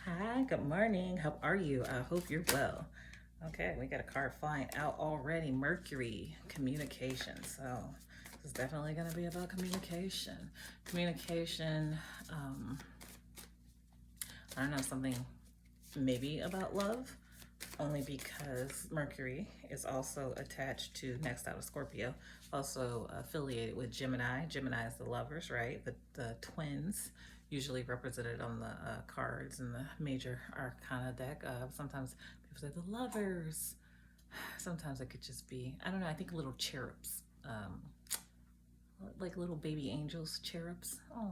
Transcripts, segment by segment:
Hi, good morning. How are you? I hope you're well. Okay, we got a card flying out already. Mercury, communication. So this is definitely going to be about communication. Communication, um, I don't know, something maybe about love, only because Mercury is also attached to, next out of Scorpio, also affiliated with Gemini. Gemini is the lovers, right? The twins, usually represented on the cards in the major arcana deck. Sometimes people say the lovers. Sometimes it could just be, I don't know, I think little cherubs, like little baby angels, cherubs. Oh,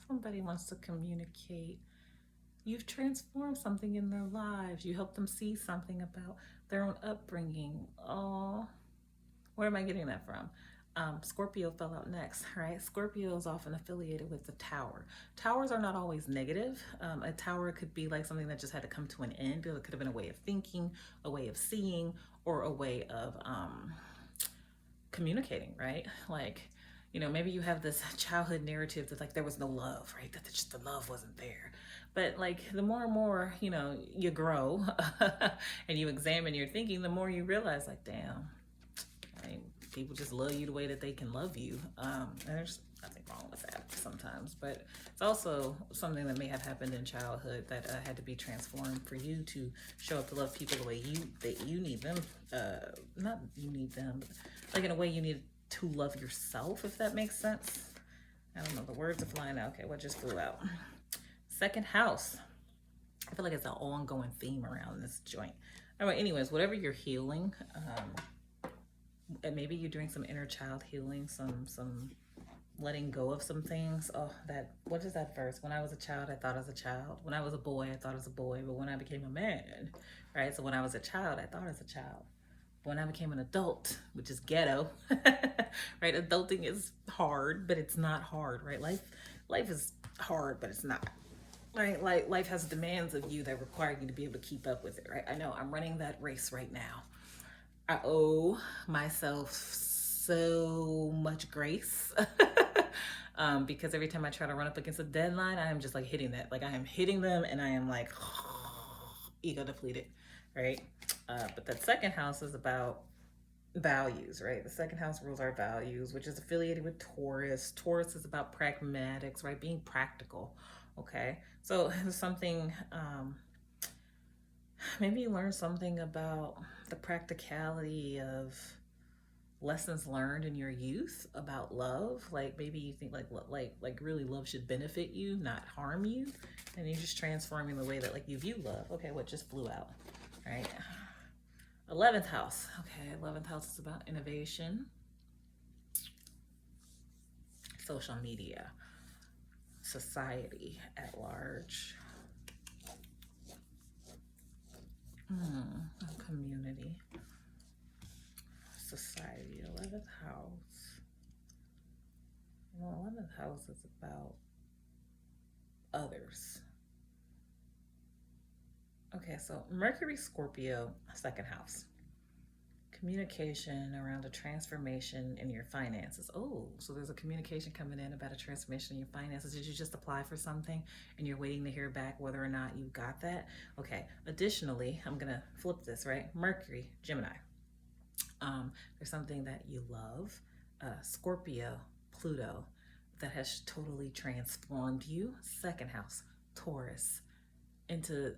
somebody wants to communicate. You've transformed something in their lives. You help them see something about their own upbringing. Oh, where am I getting that from? Scorpio fell out next, right? Scorpio is often affiliated with the tower. Towers are not always negative. A tower could be like something that just had to come to an end. It could have been a way of thinking, a way of seeing, or a way of communicating, right? Like, maybe you have this childhood narrative that like there was no love, right? That just the love wasn't there. But like the more and more, you grow and you examine your thinking, the more you realize like, damn, like, people just love you the way that they can love you. And there's nothing wrong with that sometimes, but it's also something that may have happened in childhood that had to be transformed for you to show up to love people the way you need them. Not you need them, but like in a way you need to love yourself, if that makes sense. I don't know. The words are flying out. Okay, what just flew out? Second house. I feel like it's an ongoing theme around this joint. All right, anyways, whatever you're healing, and maybe you're doing some inner child healing, some letting go of some things. Oh, what is that verse? When I was a child, I thought as a child. When I was a boy, I thought as a boy. But when I became a man, right? So when I was a child, I thought as a child. When I became an adult, which is ghetto, right? Adulting is hard, but it's not hard, right? Life is hard, but it's not. Right, like life has demands of you that require you to be able to keep up with it, right? I know I'm running that race right now. I owe myself so much grace because every time I try to run up against a deadline, I am just like hitting that. Like I am hitting them and I am like ego depleted, right? But that second house is about values, right? The second house rules our values, which is affiliated with Taurus. Taurus is about pragmatics, right? Being practical. Okay, so something, maybe you learn something about the practicality of lessons learned in your youth about love. Like maybe you think like really love should benefit you, not harm you, and you're just transforming the way that like you view love. Okay, what just flew out, right? 11th house. Okay, 11th house is about innovation, social media, society at large, community, society. 11th house. Well, 11th house is about others. Okay, so Mercury, Scorpio, second house. Communication around a transformation in your finances. Oh, so there's a communication coming in about a transformation in your finances. Did you just apply for something and you're waiting to hear back whether or not you got that? Okay. Additionally, I'm going to flip this, right? Mercury, Gemini. There's something that you love. Scorpio, Pluto, that has totally transformed you. Second house, Taurus, into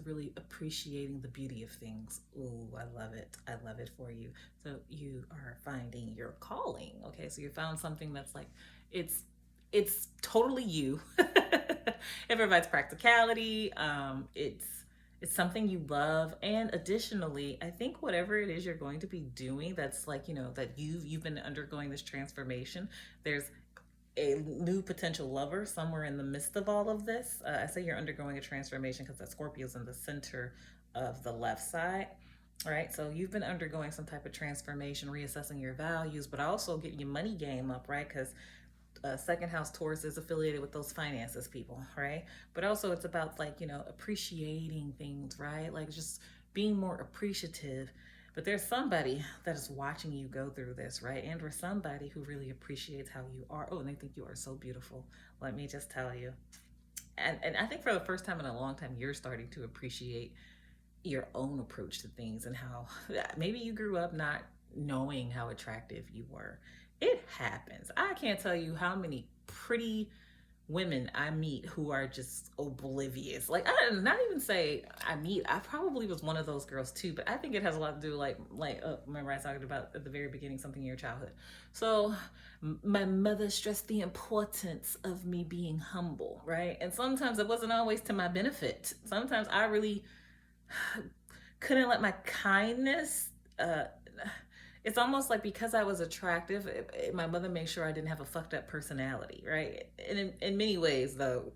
really appreciating the beauty of things. Ooh, I love it. I love it for you. So you are finding your calling. Okay, so you found something that's like it's totally you. It provides practicality. It's something you love, and additionally, I think whatever it is you're going to be doing, that's like that you've been undergoing this transformation. There's a new potential lover somewhere in the midst of all of this. I say you're undergoing a transformation because that Scorpio's in the center of the left side, right? So you've been undergoing some type of transformation, reassessing your values, but also getting your money game up, right? Because second house Taurus is affiliated with those finances people, right? But also it's about like, appreciating things, right? Like just being more appreciative. But there's somebody that is watching you go through this, right? And or somebody who really appreciates how you are. Oh, and they think you are so beautiful. Let me just tell you. and I think for the first time in a long time, you're starting to appreciate your own approach to things and how maybe you grew up not knowing how attractive you were. It happens. I can't tell you how many pretty women I meet who are just oblivious. Like, I did not even say I meet. I probably was one of those girls too, but I think it has a lot to do remember I talked about at the very beginning something in your childhood. So my mother stressed the importance of me being humble, right? And sometimes it wasn't always to my benefit. Sometimes I really couldn't let my kindness it's almost like because I was attractive, my mother made sure I didn't have a fucked up personality, right? And in many ways, though,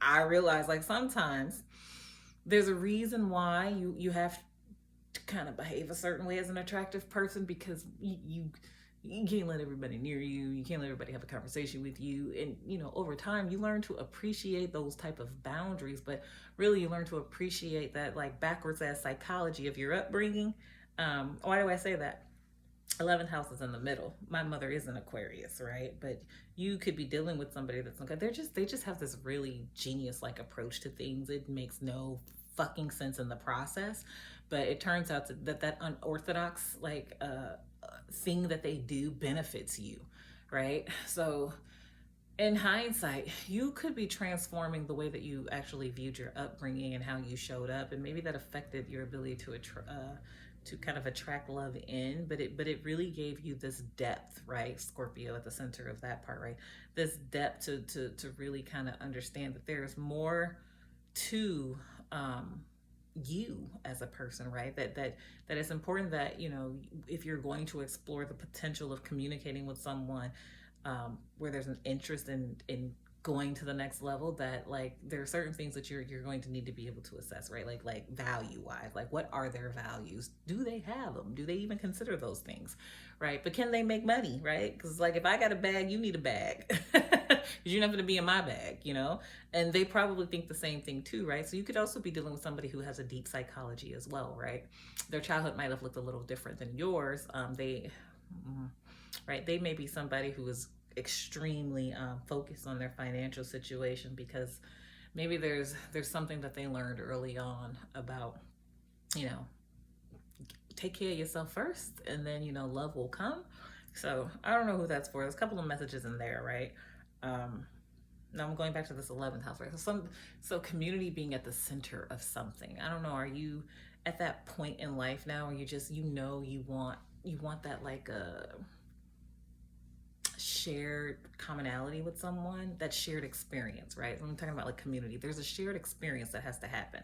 I realized like sometimes there's a reason why you have to kind of behave a certain way as an attractive person because you can't let everybody near you. You can't let everybody have a conversation with you. And, over time, you learn to appreciate those type of boundaries, but really you learn to appreciate that like backwards ass psychology of your upbringing. Why do I say that? 11th house is in the middle. My mother is an Aquarius, right? But you could be dealing with somebody that's okay. They just have this really genius like approach to things. It makes no fucking sense in the process, but it turns out that unorthodox thing that they do benefits you, right? So in hindsight, you could be transforming the way that you actually viewed your upbringing and how you showed up, and maybe that affected your ability to kind of attract love in, but it really gave you this depth, right? Scorpio at the center of that part, right? This depth to really kind of understand that there's more to you as a person, right? That it's important that if you're going to explore the potential of communicating with someone where there's an interest in going to the next level, that like there are certain things that you're going to need to be able to assess, right? Like value wise, like what are their values? Do they have them? Do they even consider those things, right? But can they make money, right? Because like if I got a bag, you need a bag because you're not going to be in my bag, and they probably think the same thing too, right? So you could also be dealing with somebody who has a deep psychology as well, right? Their childhood might have looked a little different than yours. They may be somebody who is extremely focused on their financial situation because maybe there's something that they learned early on about take care of yourself first and then love will come. So I don't know who that's for. There's a couple of messages in there, right? Now I'm going back to this 11th house, right? So community being at the center of something. I don't know, are you at that point in life now where you just you want that like a shared commonality with someone, that shared experience, right? I'm talking about like community. There's a shared experience that has to happen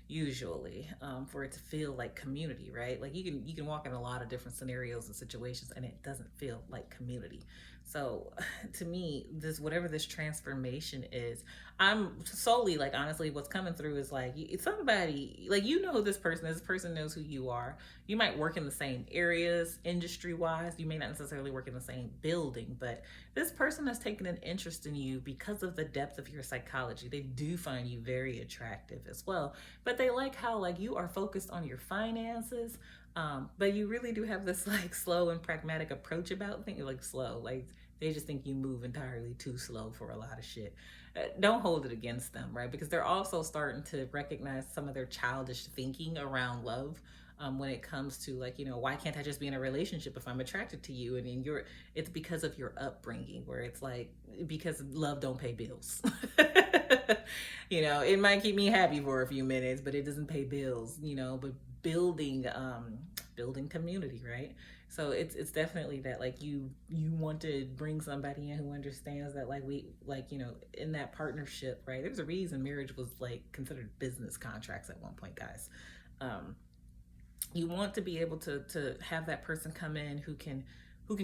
usually for it to feel like community, right? Like you can walk in a lot of different scenarios and situations and it doesn't feel like community. So to me, whatever this transformation is, I'm solely like honestly what's coming through is like it's somebody like this person knows who you are. You might work in the same areas industry wise, you may not necessarily work in the same building, but this person has taken an interest in you because of the depth of your psychology. They do find you very attractive as well, but they like how like you are focused on your finances, but you really do have this like slow and pragmatic approach about things. Like slow, like they just think you move entirely too slow for a lot of shit. Don't hold it against them, right? Because they're also starting to recognize some of their childish thinking around love. When it comes to like why can't I just be in a relationship if I'm attracted to you? And it's because of your upbringing, where it's like because love don't pay bills. It might keep me happy for a few minutes, but it doesn't pay bills. But building community, right? So it's definitely that like you want to bring somebody in who understands that like in that partnership, right? There's a reason marriage was like considered business contracts at one point, guys. You want to be able to have that person come in who can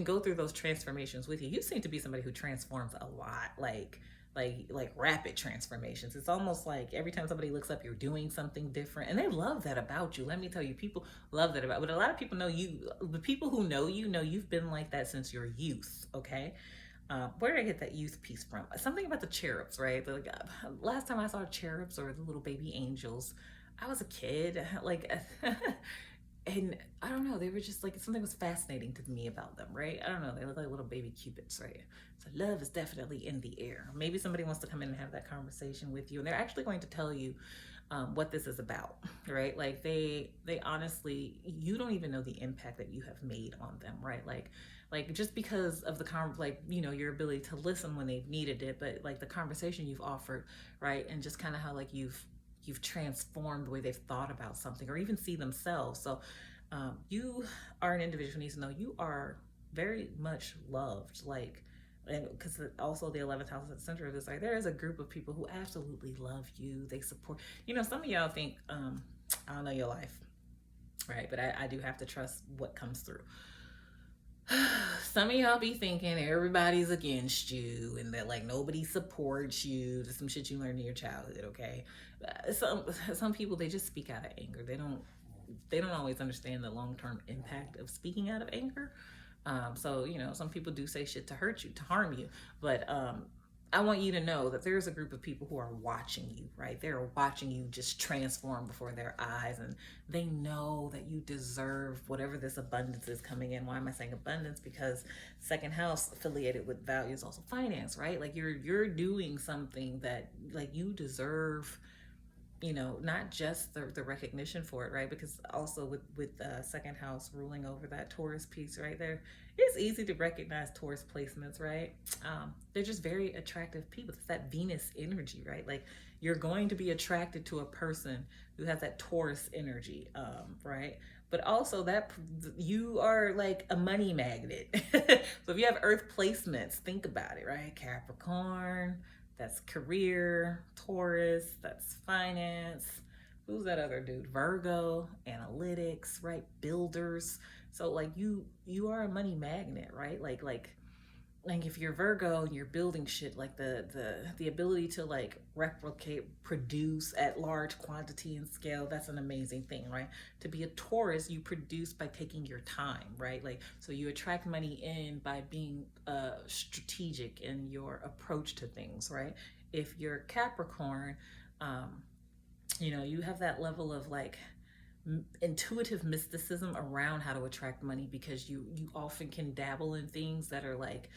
go through those transformations with you. You seem to be somebody who transforms a lot, like rapid transformations. It's almost like every time somebody looks up, you're doing something different, and they love that about you. Let me tell you, people love that about. But a lot of people know you. The people who know you've been like that since your youth. Okay. Where did I get that youth piece from? Something about the cherubs, right? Like last time I saw cherubs or the little baby angels, I was a kid. Like and I don't know, they were just like, something was fascinating to me about them, right? I don't know, they look like little baby cupids, right? So love is definitely in the air. Maybe somebody wants to come in and have that conversation with you, and they're actually going to tell you what this is about, right? Like they honestly, you don't even know the impact that you have made on them, right? Like just because of the like, you know, your ability to listen when they've needed it, but like the conversation you've offered, right? And just kind of how like you've transformed the way they've thought about something or even see themselves. So you are an individual who needs to know you are very much loved, like, and because also the 11th house at the center of this, like there is a group of people who absolutely love you, they support, you know, some of y'all think I don't know your life, right? But I do have to trust what comes through. Some of y'all be thinking everybody's against you and that like nobody supports you. There's some shit you learned in your childhood, okay? Some people, they just speak out of anger. They don't always understand the long-term impact of speaking out of anger. So you know, some people do say shit to hurt you, to harm you, but I want you to know that there's a group of people who are watching you, right? They're watching you just transform before their eyes, and they know that you deserve whatever this abundance is coming in. Why am I saying abundance? Because second house affiliated with values, also finance, right? Like you're doing something that like you deserve, you know, not just the recognition for it, right? Because also with second house ruling over that Taurus piece right there, it's easy to recognize Taurus placements, right? They're just very attractive people. It's that Venus energy, right? Like you're going to be attracted to a person who has that Taurus energy, right? But also that you are like a money magnet. So if you have Earth placements, think about it, right? Capricorn, that's career. Taurus, that's finance. Who's that other dude? Virgo, analytics, right? Builders. So like you are a money magnet, right? Like if you're Virgo and you're building shit, like the ability to like replicate, produce at large quantity and scale, that's an amazing thing, right? To be a Taurus, you produce by taking your time, right? Like so you attract money in by being strategic in your approach to things, right? If you're Capricorn, you know, you have that level of like intuitive mysticism around how to attract money because you often can dabble in things that are like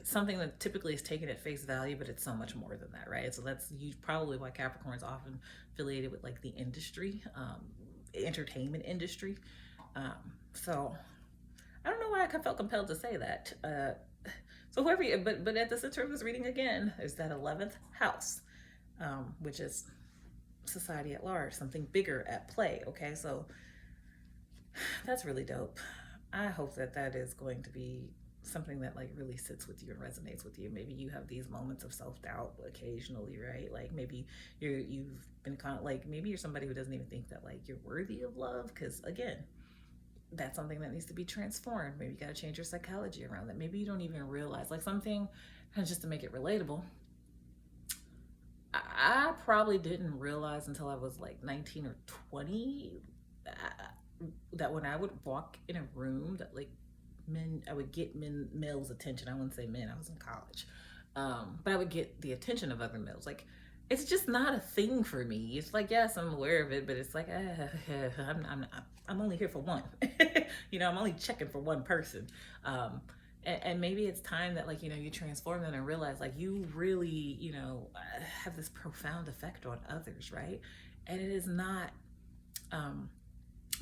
something that typically is taken at face value, but it's so much more than that, right? So that's probably why Capricorn's often affiliated with like the industry, entertainment industry. So I don't know why I felt compelled to say that. So whoever you, but at the center of this reading again is that 11th house, which is society at large, something bigger at play. Okay, so that's really dope. I hope that is going to be something that like really sits with you and resonates with you. Maybe you have these moments of self-doubt occasionally, right? Like maybe you've been like maybe you're somebody who doesn't even think that like you're worthy of love, because again, that's something that needs to be transformed. Maybe you got to change your psychology around that. Maybe you don't even realize like something, and just to make it relatable, I probably didn't realize until I was like 19 or 20 that when I would walk in a room that like I would get males attention. I wouldn't say men, I was in college. But I would get the attention of other males. Like it's just not a thing for me. It's like, yes, I'm aware of it, but it's like, I'm only here for one. You know, I'm only checking for one person. And maybe it's time that like, you know, you transform that and realize like you really, you know, have this profound effect on others, right? And it is not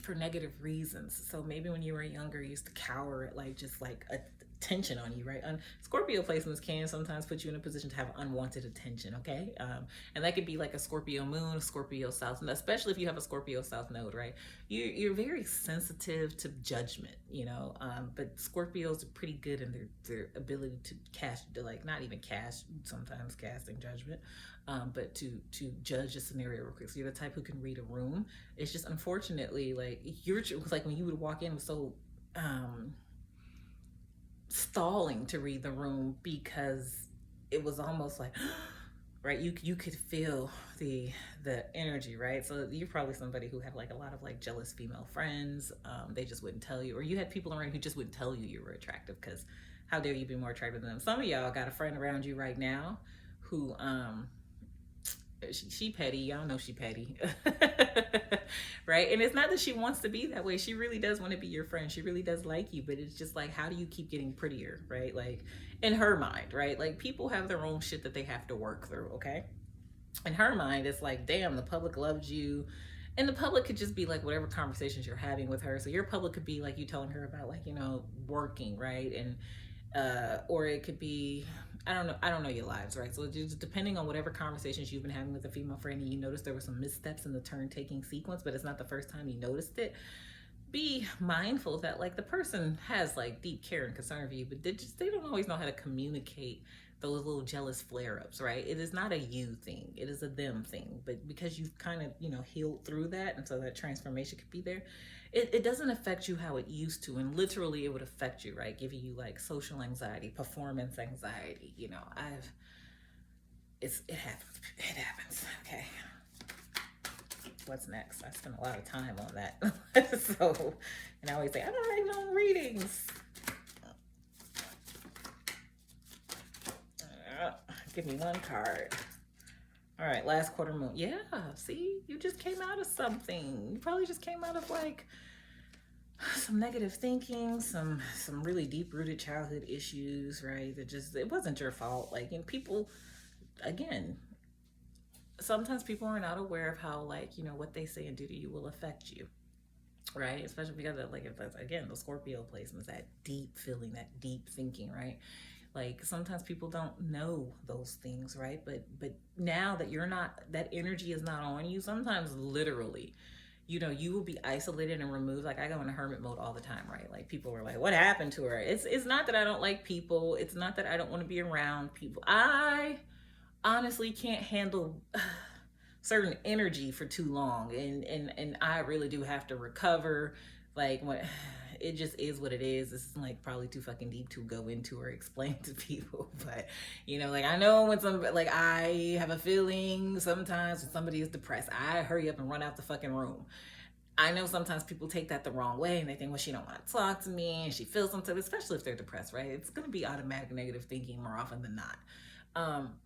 for negative reasons. So maybe when you were younger, you used to cower at like just like attention on you, right? Scorpio placements can sometimes put you in a position to have unwanted attention, okay? And that could be like a Scorpio moon, a Scorpio south, especially if you have a Scorpio south node, right? You're very sensitive to judgment, you know, but Scorpios are pretty good in their ability to cast, like not even cast, sometimes casting judgment, but to judge a scenario real quick. So you're the type who can read a room. It's just unfortunately like you're like when you would walk in, it was so stalling to read the room because it was almost like right, you could feel the energy, right? So you're probably somebody who had like a lot of like jealous female friends. They just wouldn't tell you, or you had people around who just wouldn't tell you you were attractive, because how dare you be more attractive than them? Some of y'all got a friend around you right now who She petty. Y'all know she petty. Right? And it's not that she wants to be that way. She really does want to be your friend. She really does like you, but it's just like, how do you keep getting prettier, right? Like, in her mind, right? Like, people have their own shit that they have to work through, okay? In her mind, it's like, damn, the public loves you. And the public could just be like whatever conversations you're having with her. So your public could be like you telling her about, like, working, right? And or it could be, I don't know your lives, right? So just depending on whatever conversations you've been having with a female friend, and you notice there were some missteps in the turn taking sequence, but it's not the first time you noticed it. Be mindful that, like, the person has like deep care and concern for you, but they don't always know how to communicate those little jealous flare-ups, right? It is not a you thing, it is a them thing. But because you've kind of, healed through that, and so that transformation could be there, it doesn't affect you how it used to. And literally it would affect you, right? Giving you like social anxiety, performance anxiety. It happens. Okay, what's next? I spent a lot of time on that. So, and I always say, I don't write long readings. Give me one card. All right, last quarter moon. Yeah, see, you just came out of something. You probably just came out of like some negative thinking, some really deep rooted childhood issues, right? It wasn't your fault. Like, and people, again, sometimes people are not aware of how, like, what they say and do to you will affect you, right? Especially because of, like, if that's, again, the Scorpio placements, that deep feeling, that deep thinking, right? Like, sometimes people don't know those things, right? But now that you're not, that energy is not on you, sometimes literally, you will be isolated and removed. Like, I go into hermit mode all the time, right? Like, people are like, what happened to her? It's not that I don't like people. It's not that I don't want to be around people. I honestly can't handle certain energy for too long, and I really do have to recover. Like, when it just is what it is. This is like probably too fucking deep to go into or explain to people, but like, I know when I have a feeling sometimes when somebody is depressed, I hurry up and run out the fucking room. I know sometimes people take that the wrong way and they think, well, she don't want to talk to me, and she feels something, especially if they're depressed, right? It's going to be automatic negative thinking more often than not.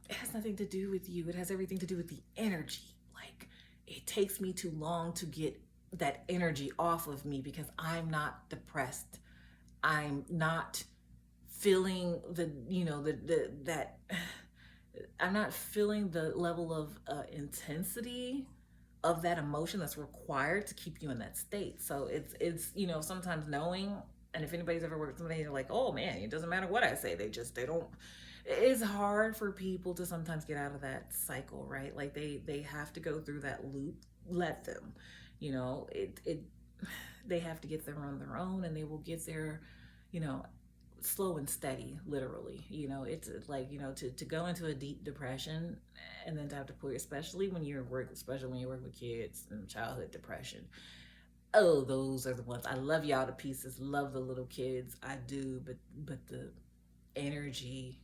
It has nothing to do with you. It has everything to do with the energy. Like, it takes me too long to get that energy off of me because I'm not depressed. I'm not feeling that I'm not feeling the level of intensity of that emotion that's required to keep you in that state. So it's sometimes knowing, and if anybody's ever worked with somebody, they're like, oh man, it doesn't matter what I say, they don't. It's hard for people to sometimes get out of that cycle, right? Like, they have to go through that loop. Let them, they have to get there on their own, and they will get there, slow and steady, literally. It's like, to go into a deep depression and then to have to put, especially when you work with kids and childhood depression. Oh, those are the ones. I love y'all to pieces, love the little kids, I do, but the energy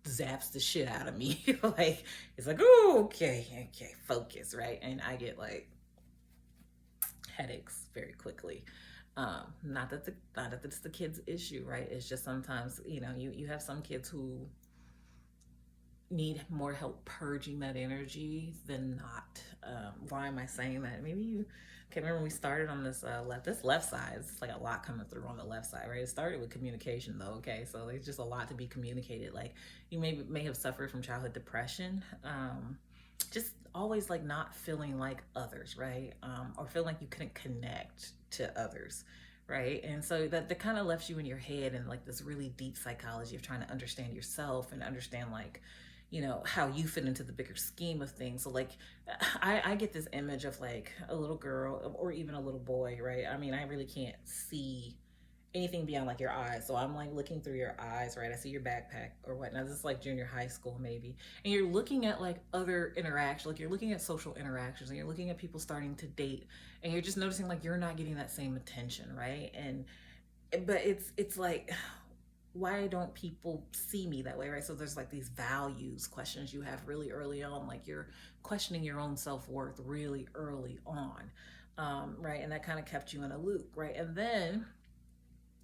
zaps the shit out of me. Like, it's like, oh, okay, focus, right? And I get like headaches very quickly. Not that it's the kid's issue, right? It's just sometimes, you have some kids who need more help purging that energy than not. Why am I saying that? Maybe you can remember we started on this left side. It's like a lot coming through on the left side, right? It started with communication, though. Okay, so there's just a lot to be communicated. Like, you may have suffered from childhood depression. Just always like not feeling like others, right? Or feeling like you couldn't connect to others, right? And so that kind of left you in your head in like this really deep psychology of trying to understand yourself and understand, like, how you fit into the bigger scheme of things. So like, I get this image of like a little girl or even a little boy, right? I mean, I really can't see anything beyond like your eyes. So I'm like looking through your eyes, right? I see your backpack or whatnot. This is like junior high school maybe. And you're looking at like other interactions, like you're looking at social interactions, and you're looking at people starting to date, and you're just noticing like you're not getting that same attention, right? But it's like, why don't people see me that way, right? So there's like these values questions you have really early on, like you're questioning your own self-worth really early on, right? And that kind of kept you in a loop, right? And then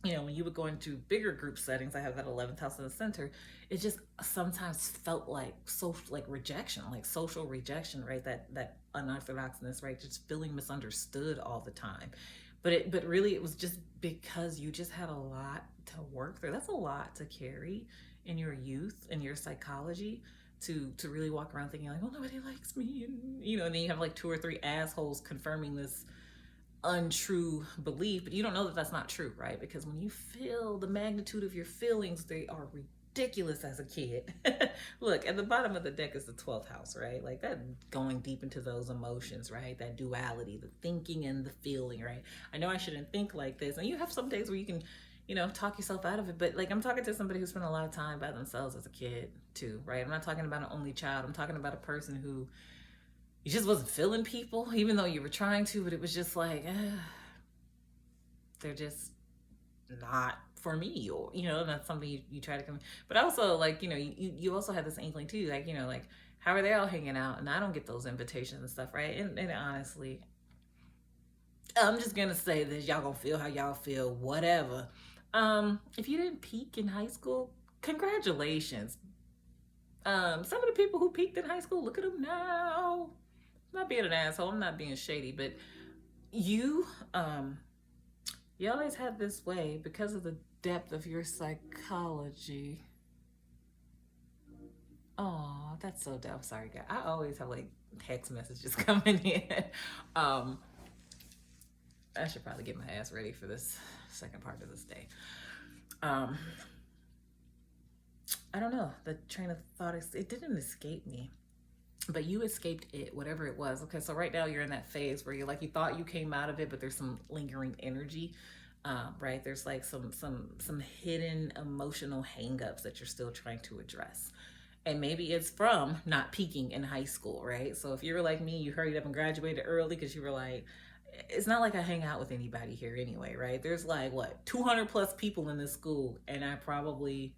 when you would go into bigger group settings, I have that 11th house in the center, it just sometimes felt like social, like rejection, like social rejection, right? That unorthodoxness, right? Just feeling misunderstood all the time. But really it was just because you just had a lot to work through. That's a lot to carry in your youth and your psychology, to really walk around thinking like, oh, nobody likes me, and then you have like two or three assholes confirming this untrue belief, but you don't know that that's not true, right? Because when you feel the magnitude of your feelings, they are ridiculous as a kid. Look, at the bottom of the deck is the 12th house, right? Like that, going deep into those emotions, right? That duality, the thinking and the feeling, right? I know I shouldn't think like this. And you have some days where you can, talk yourself out of it. But like, I'm talking to somebody who spent a lot of time by themselves as a kid too, right? I'm not talking about an only child. I'm talking about a person who, you just wasn't feeling people, even though you were trying to, but it was just like, they're just not for me, or that's something you try to come. But also, like, you also have this inkling too, like, like, how are they all hanging out and I don't get those invitations and stuff, right? And honestly, I'm just gonna say this, y'all gonna feel how y'all feel, whatever. If you didn't peak in high school, congratulations. Some of the people who peaked in high school, look at them now. I'm not being an asshole, I'm not being shady, but you you always had this way, because of the depth of your psychology. Oh, that's so dumb. Sorry, guys. I always have like text messages coming in. um I should probably get my ass ready for this second part of this day. um I don't know, the train of thought, it didn't escape me, but you escaped it, whatever it was. Okay, so right now you're in that phase where you're like, you thought you came out of it, but there's some lingering energy. Right, there's like some hidden emotional hangups that you're still trying to address, and maybe it's from not peaking in high school, right? So if you're like me, you hurried up and graduated early because you were like, it's not like I hang out with anybody here anyway, right? There's like, what, 200 plus people in this school, and I probably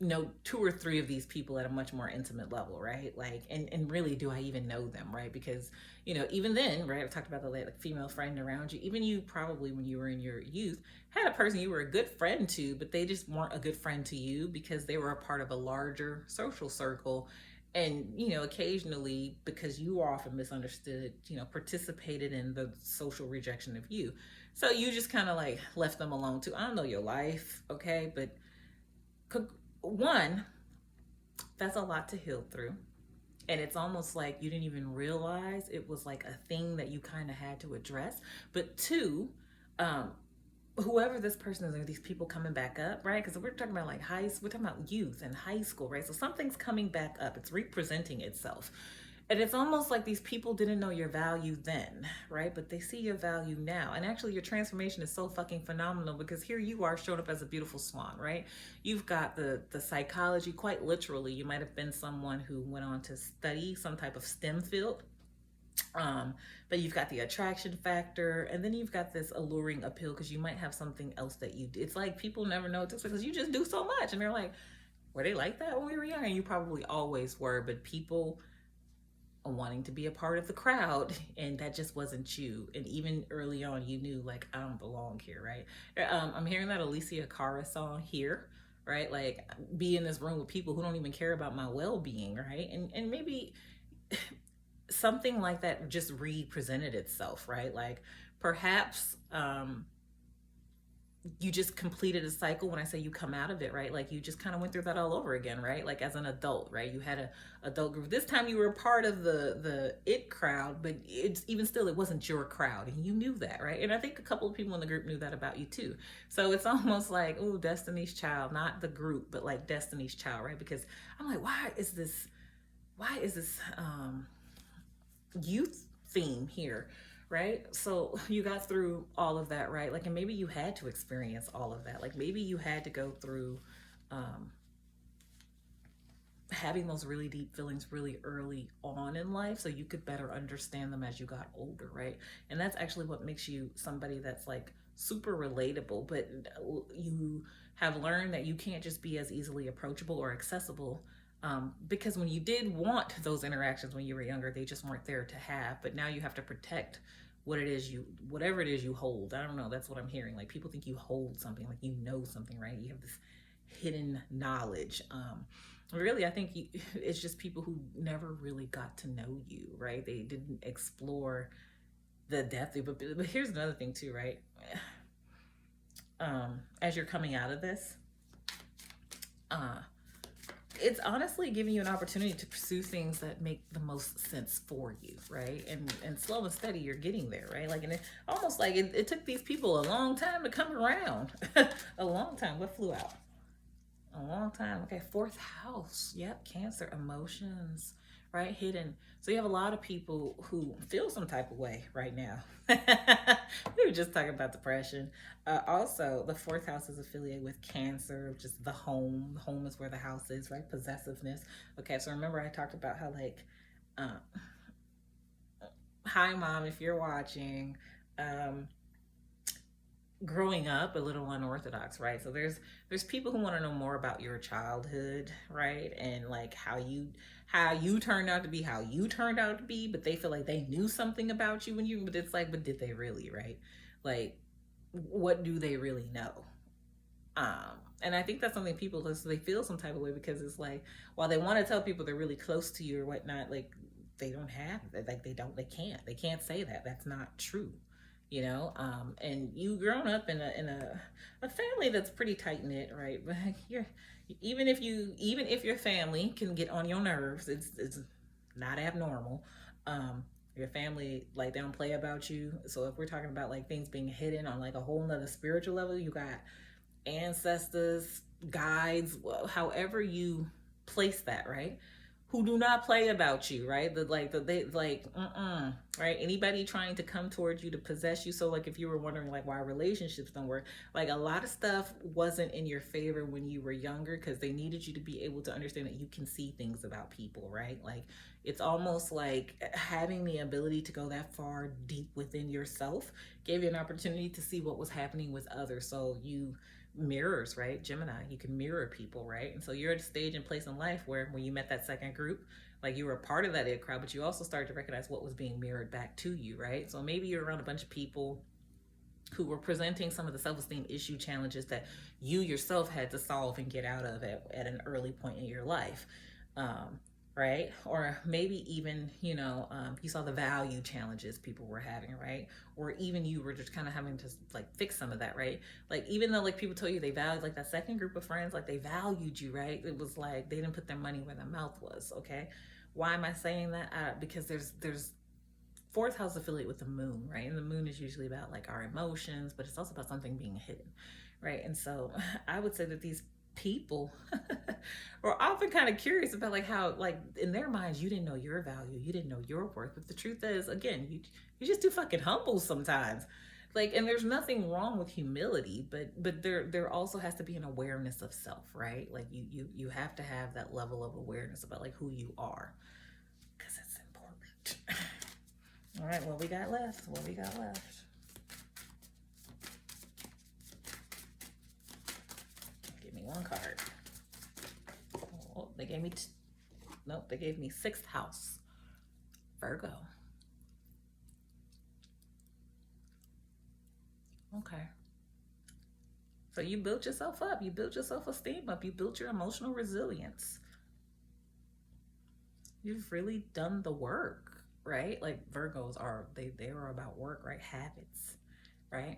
know two or three of these people at a much more intimate level, right? Like, and really, do I even know them, right? Because even then, right, I talked about the like female friend around you. Even you, probably when you were in your youth, had a person you were a good friend to, but they just weren't a good friend to you because they were a part of a larger social circle. And occasionally, because you were often misunderstood, participated in the social rejection of you. So you just kind of like left them alone too. I don't know your life, okay, but one, that's a lot to heal through. And it's almost like you didn't even realize it was like a thing that you kind of had to address. But two, um, whoever this person is, or these people coming back up, right? Because we're talking about like we're talking about youth and high school, right? So something's coming back up, it's representing itself. And it's almost like these people didn't know your value then, right? But they see your value now. And actually, your transformation is so fucking phenomenal, because here you are, showed up as a beautiful swan, right? You've got the psychology, quite literally. You might have been someone who went on to study some type of STEM field. But you've got the attraction factor, and then you've got this alluring appeal because you might have something else that you do. It's like people never know just because you just do so much, and they're like, were they like that when we were young? And you probably always were, but people wanting to be a part of the crowd, and that just wasn't you. And even early on, you knew like, I don't belong here, right? I'm hearing that Alicia Cara song here, right? Like, be in this room with people who don't even care about my well-being, right? And maybe something like that just represented itself, right? Like, perhaps you just completed a cycle. When I say you come out of it, right, like you just kind of went through that all over again, right? Like as an adult, right, you had a adult group. This time you were a part of the it crowd, but it's even still, it wasn't your crowd, and you knew that, right? And I think a couple of people in the group knew that about you too. So it's almost like, oh, Destiny's Child, not the group, but like Destiny's Child, right? Because I'm like, why is this youth theme here, right? So you got through all of that, right? Like, and maybe you had to experience all of that. Like, maybe you had to go through having those really deep feelings really early on in life so you could better understand them as you got older, right? And that's actually what makes you somebody that's like super relatable. But you have learned that you can't just be as easily approachable or accessible, because when you did want those interactions when you were younger, they just weren't there to have. But now you have to protect whatever it is you hold. I don't know. That's what I'm hearing. Like people think you hold something, like you know something, right? You have this hidden knowledge. Really, I think it's just people who never really got to know you, right? They didn't explore the depth. But here's another thing too, right? As you're coming out of this, uh, it's honestly giving you an opportunity to pursue things that make the most sense for you, right? And slow and steady, you're getting there, right? Like, and it almost like it took these people a long time to come around. A long time. What flew out? A long time. Okay, fourth house. Yep, Cancer, emotions, right? Hidden. So you have a lot of people who feel some type of way right now. We were just talking about depression. Also, the fourth house is affiliated with Cancer, which is the home. The home is where the house is, right? Possessiveness. Okay, so remember I talked about how like, uh, hi mom, if you're watching. Um, Growing up a little unorthodox, right? So there's people who want to know more about your childhood, right? And like how you turned out to be, how you turned out to be, but they feel like they knew something about you when you, but it's like, but did they really, right? Like what do they really know? And I think that's something people they feel some type of way because it's like while they want to tell people they're really close to you or whatnot, like they don't have like they can't say that. That's not true, and you grown up in a family that's pretty tight knit, right? But you're even if your family can get on your nerves, it's not abnormal. Your family, like, they don't play about you. So if we're talking about like things being hidden on like a whole nother spiritual level, you got ancestors, guides, however you place that, right? Who do not play about you, right? Right? Anybody trying to come towards you to possess you. So like if you were wondering like why relationships don't work, like a lot of stuff wasn't in your favor when you were younger because they needed you to be able to understand that you can see things about people, right? Like it's almost like having the ability to go that far deep within yourself gave you an opportunity to see what was happening with others. So you mirrors, right? Gemini, you can mirror people, right? And so you're at a stage and place in life where when you met that second group, like you were a part of that it crowd, but you also started to recognize what was being mirrored back to you, right? So maybe you're around a bunch of people who were presenting some of the self-esteem issue challenges that you yourself had to solve and get out of at an early point in your life. Right? Or maybe even, you saw the value challenges people were having, right? Or even you were just kind of having to like fix some of that, right? Like even though like people told you they valued like that second group of friends, like they valued you, right? It was like they didn't put their money where their mouth was, okay? Why am I saying that? Because there's fourth house affiliate with the moon, right? And the moon is usually about like our emotions, but it's also about something being hidden, right? And so I would say that these people are often kind of curious about like how like in their minds you didn't know your value, you didn't know your worth, but the truth is again you just too fucking humble sometimes, like, and there's nothing wrong with humility, but there also has to be an awareness of self, right? Like you have to have that level of awareness about like who you are because it's important. All right, what we got left? Give me one card. Oh, they gave me nope, they gave me sixth house. Virgo. Okay. So you built yourself up. You built your self-esteem up. You built your emotional resilience. You've really done the work, right? Like Virgos they are about work, right? Habits, right?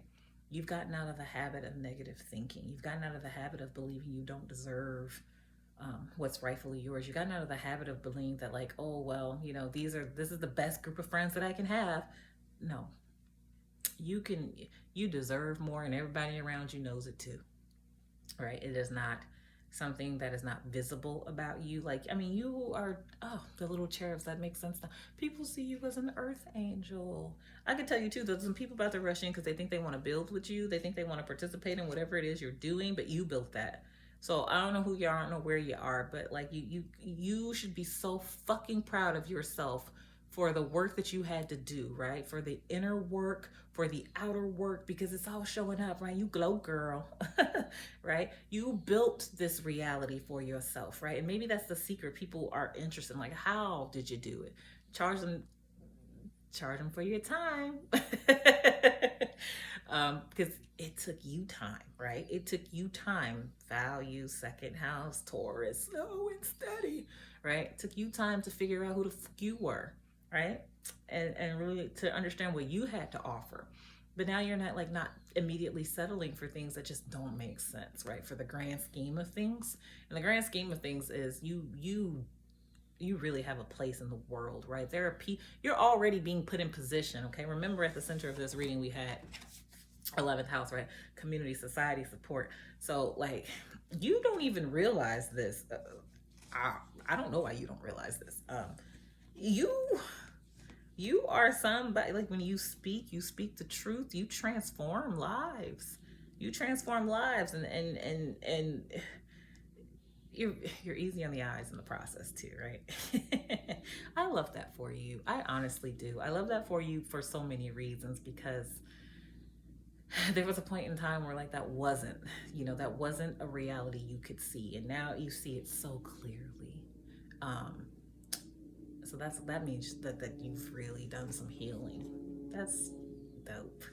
You've gotten out of the habit of negative thinking. You've gotten out of the habit of believing you don't deserve what's rightfully yours. You've gotten out of the habit of believing that like, oh well, this is the best group of friends that I can have. No, you deserve more, and everybody around you knows it too, right? It is not something that is not visible about you. Like, I mean, you are, oh, the little cherubs, that makes sense now. People see you as an earth angel. I can tell you too, there's some people about to rush in because they think they want to build with you. They think they want to participate in whatever it is you're doing, but you built that. So I don't know who you are, I don't know where you are, but like you should be so fucking proud of yourself for the work that you had to do, right? For the inner work, for the outer work, because it's all showing up, right? You glow, girl, right? You built this reality for yourself, right? And maybe that's the secret. People are interested in like, how did you do it? Charge them charge them for your time. Because it took you time, right? It took you time. Value, second house, Taurus, slow and steady, right? It took you time to figure out who the fuck you were, right? And really to understand what you had to offer. But now you're not not immediately settling for things that just don't make sense, right? For the grand scheme of things. And the grand scheme of things is you really have a place in the world, right? There are you're already being put in position, okay? Remember at the center of this reading we had 11th house, right? Community, society, support. So like you don't even realize this. I don't know why you don't realize this. You are somebody, like when you speak the truth, you transform lives. You transform lives, and you're easy on the eyes in the process too, right? I love that for you. I honestly do. I love that for you for so many reasons, because there was a point in time where that wasn't, that wasn't a reality you could see, and now you see it so clearly. So that means that you've really done some healing. That's dope.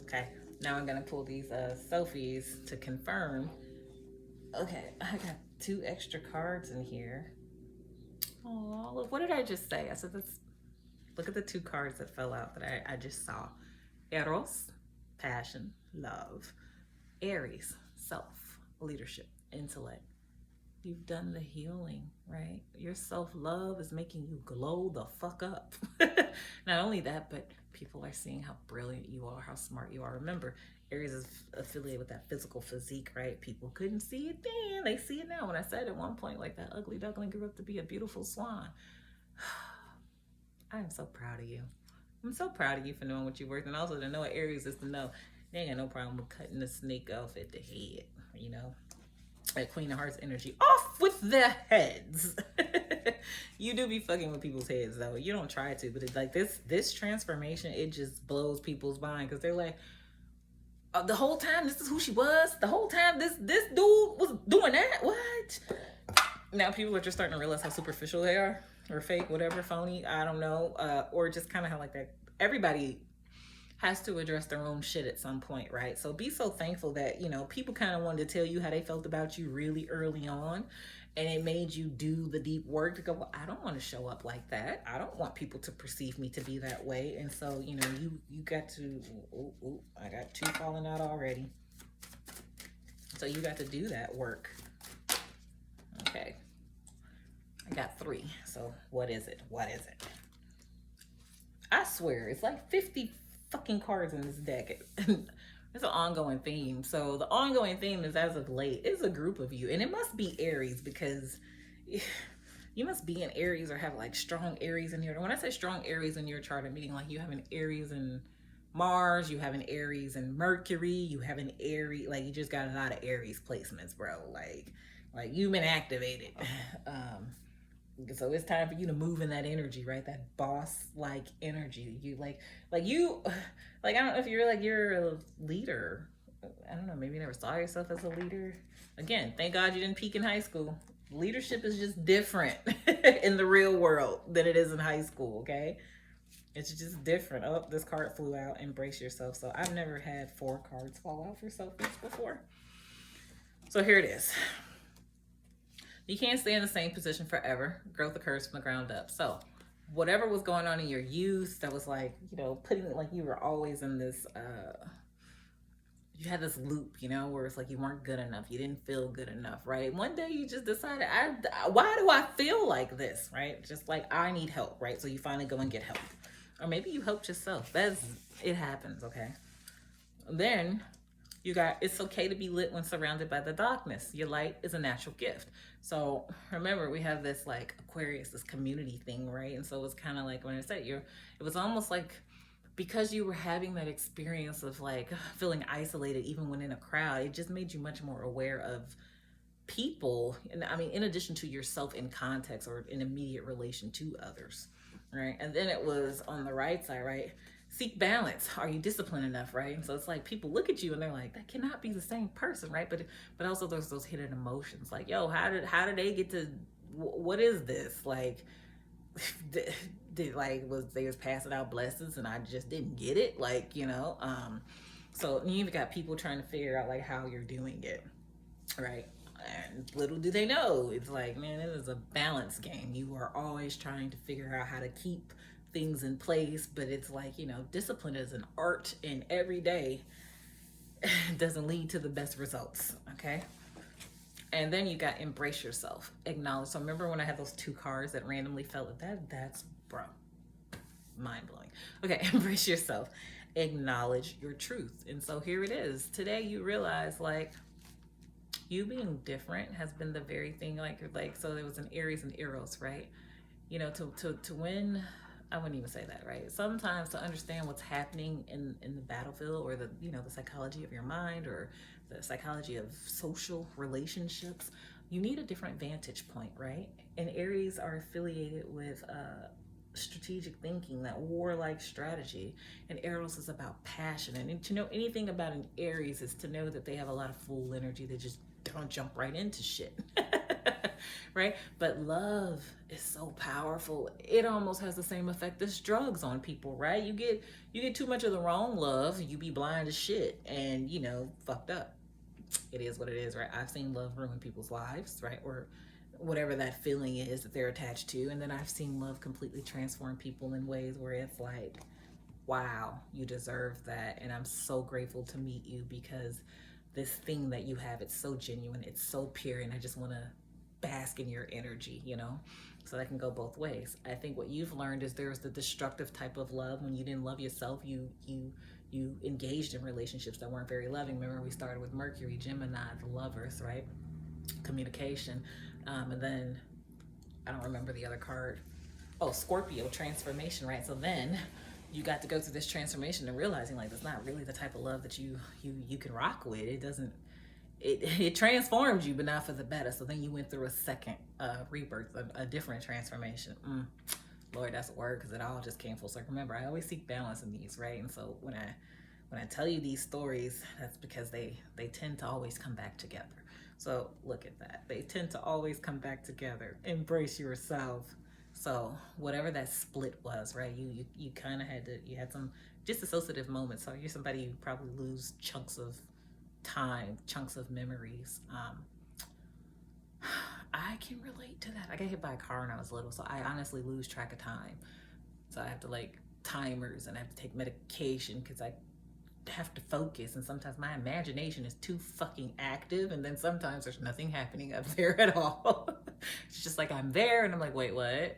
Okay, now I'm gonna pull these selfies to confirm. Okay, I got 2 extra cards in here. Oh, look, what did I just say? I said this. Look at the 2 cards that fell out that I just saw. Eros, passion, love. Aries, self, leadership, intellect. You've done the healing, right? Your self-love is making you glow the fuck up. Not only that, but people are seeing how brilliant you are, how smart you are. Remember, Aries is affiliated with that physical physique, right? People couldn't see it then. They see it now. When I said at one point, that ugly duckling grew up to be a beautiful swan. I am so proud of you. I'm so proud of you for knowing what you're worth. And also to know what Aries is to know they ain't got no problem with cutting the snake off at the head, That Queen of Hearts energy. Off with their heads. You do be fucking with people's heads though. You don't try to, but it's this transformation, it just blows people's mind, because they're like, the whole time this is who she was. The whole time this dude was doing that. What? Now people are just starting to realize how superficial they are, or fake, whatever, phony. I don't know, or just kind of how that everybody has to address their own shit at some point, right? So be so thankful that, people kind of wanted to tell you how they felt about you really early on, and it made you do the deep work to go, well, I don't want to show up like that. I don't want people to perceive me to be that way. And so, you got to, I got 2 falling out already. So you got to do that work. Okay. I got 3. So what is it? I swear, it's 50 fucking cards in this deck. It's an ongoing theme. So the ongoing theme is, as of late, it's a group of you, and it must be Aries, because you must be in Aries or have strong Aries in here. When I say strong Aries in your chart, I'm meaning you have an Aries in Mars, you have an Aries in Mercury, you have an Aries, you just got a lot of Aries placements, bro. Like you've been activated. So it's time for you to move in that energy, right? That boss-like energy. You I don't know if you're a leader. I don't know, maybe you never saw yourself as a leader. Again, thank God you didn't peak in high school. Leadership is just different in the real world than it is in high school, okay? It's just different. Oh, this card flew out. Embrace yourself. So I've never had 4 cards fall out for selfies before. So here it is. You can't stay in the same position forever. Growth occurs from the ground up. So whatever was going on in your youth that was putting you were always in this, you had this loop, where it's you weren't good enough. You didn't feel good enough, right? One day you just decided, why do I feel like this, right? Just I need help, right? So you finally go and get help. Or maybe you helped yourself. It happens, okay? Then it's okay to be lit when surrounded by the darkness. Your light is a natural gift. So remember, we have this Aquarius, this community thing, right? And so it's kind of when I said it was almost because you were having that experience of feeling isolated even when in a crowd, it just made you much more aware of people. And I mean, in addition to yourself in context or in immediate relation to others, right? And then it was on the right side, right? Seek balance. Are you disciplined enough, right? And so it's people look at you and they're that cannot be the same person, right? But also there's those hidden emotions, yo, how did they get to, what is this? did like was they was passing out blessings and I just didn't get it, like, so you even got people trying to figure out like how you're doing it, right? And little do they know, it's like, man, it is a balance game. You are always trying to figure out how to keep things in place, but it's like, discipline is an art, and every day doesn't lead to the best results, okay? And then you got embrace yourself, acknowledge. So remember when I had those two cards that randomly fell at that? That's, bro, mind blowing. Okay, embrace yourself, acknowledge your truth. And so here it is. Today you realize, like, you being different has been the very thing, like so there was an Aries and Eros, right? To win, I wouldn't even say that, right? Sometimes to understand what's happening in the battlefield, or the psychology of your mind, or the psychology of social relationships, you need a different vantage point, right? And Aries are affiliated with strategic thinking, that warlike strategy, and Eros is about passion. And to know anything about an Aries is to know that they have a lot of full energy. They just don't jump right into shit. Right? But love is so powerful. It almost has the same effect as drugs on people, right? You get too much of the wrong love, you be blind as shit and fucked up. It is what it is, right? I've seen love ruin people's lives, right? Or whatever that feeling is that they're attached to. And then I've seen love completely transform people in ways where it's like, wow, you deserve that. And I'm so grateful to meet you, because this thing that you have, it's so genuine, it's so pure, and I just want to bask in your energy, so that can go both ways. I think what you've learned is there's the destructive type of love. When you didn't love yourself, you engaged in relationships that weren't very loving. Remember, we started with Mercury, Gemini, the lovers, right? Communication. And then I don't remember the other card. Oh, Scorpio, transformation, right? So then you got to go through this transformation and realizing, like, that's not really the type of love that you can rock with. It doesn't, it transformed you, but not for the better. So then you went through a second rebirth, a different transformation. Lord, that's a word, because it all just came full circle. Remember, I always seek balance in these, right? And so when I tell you these stories, that's because they tend to always come back together. So look at that. They tend to always come back together. Embrace yourself. So whatever that split was, right? You kind of you had some disassociative moments. So you're somebody who probably lose chunks of time, chunks of memories. I can relate to that. I got hit by a car when I was little, so I honestly lose track of time. So I have to timers, and I have to take medication because I have to focus, and sometimes my imagination is too fucking active, and then sometimes there's nothing happening up there at all. It's just like I'm there and I'm like, wait, what?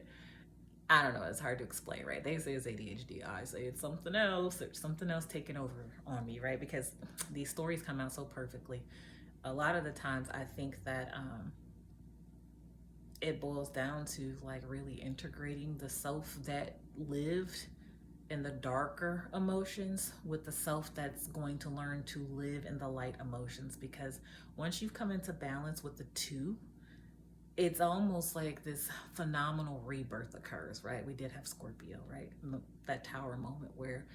I don't know, it's hard to explain, right? They say it's ADHD, I say it's something else. There's something else taking over on me, right? Because these stories come out so perfectly. A lot of the times I think that it boils down to really integrating the self that lived in the darker emotions with the self that's going to learn to live in the light emotions. Because once you've come into balance with the two, it's almost like this phenomenal rebirth occurs, right? We did have Scorpio, right? That tower moment where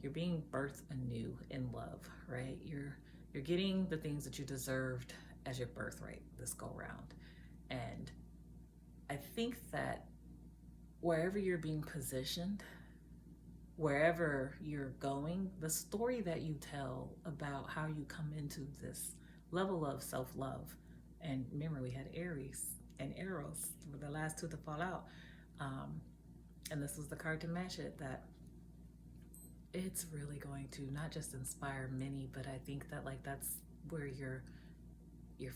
you're being birthed anew in love, right? You're getting the things that you deserved as your birthright this go round. And I think that wherever you're being positioned, wherever you're going, the story that you tell about how you come into this level of self-love, and remember we had Aries and Eros were the last two to fall out, and this was the card to match it, that it's really going to not just inspire many, but I think that that's where your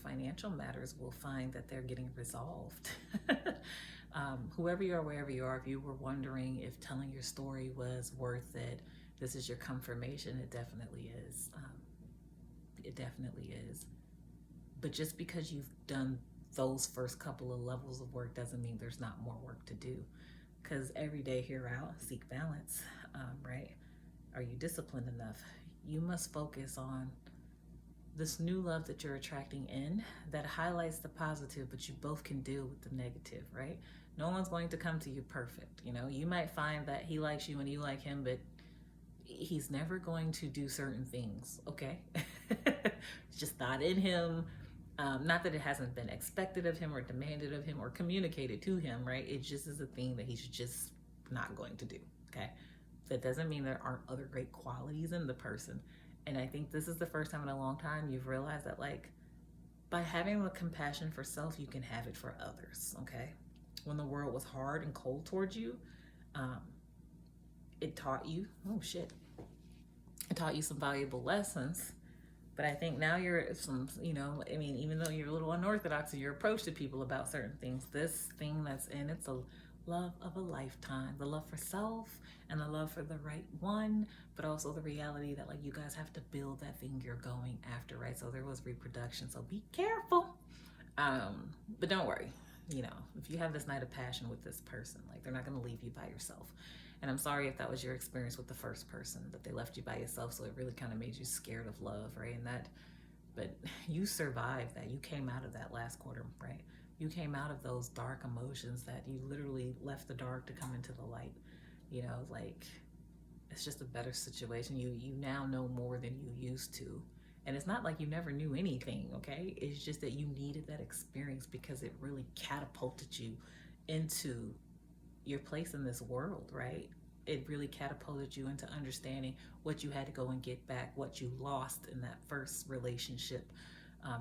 financial matters will find that they're getting resolved. Whoever you are, wherever you are, if you were wondering if telling your story was worth it, this is your confirmation. It definitely is. It definitely is. But just because you've done those first couple of levels of work doesn't mean there's not more work to do. Because every day here out, seek balance, right? Are you disciplined enough? You must focus on this new love that you're attracting in that highlights the positive, but you both can deal with the negative, right? No one's going to come to you perfect. You might find that he likes you and you like him, but he's never going to do certain things, okay? It's just not in him. Not that it hasn't been expected of him or demanded of him or communicated to him, right? It just is a thing that he's just not going to do. Okay. That doesn't mean there aren't other great qualities in the person. And I think this is the first time in a long time you've realized that, like, by having the compassion for self, you can have it for others. Okay. When the world was hard and cold towards you, um, it taught you, oh shit, it taught you some valuable lessons. But I think now you're some, I mean, even though you're a little unorthodox in your approach to people about certain things, this thing that's in it's a love of a lifetime, the love for self and the love for the right one, but also the reality that, like, you guys have to build that thing you're going after, right? So there was reproduction, so be careful. But don't worry, if you have this night of passion with this person, like, they're not going to leave you by yourself. And I'm sorry if that was your experience with the first person, that they left you by yourself, so it really kind of made you scared of love, right? But you survived that. You came out of that last quarter, right? You came out of those dark emotions that you literally left the dark to come into the light. Like, it's just a better situation. You now know more than you used to. And it's not like you never knew anything, okay? It's just that you needed that experience because it really catapulted you into your place in this world, right? It really catapulted you into understanding what you had to go and get back, what you lost in that first relationship,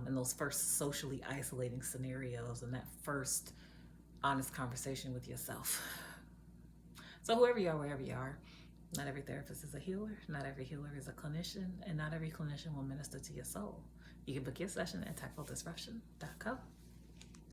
in those first socially isolating scenarios, and that first honest conversation with yourself. So whoever you are, wherever you are, not every therapist is a healer, not every healer is a clinician, and not every clinician will minister to your soul. You can book your session at tactfuldisruption.co.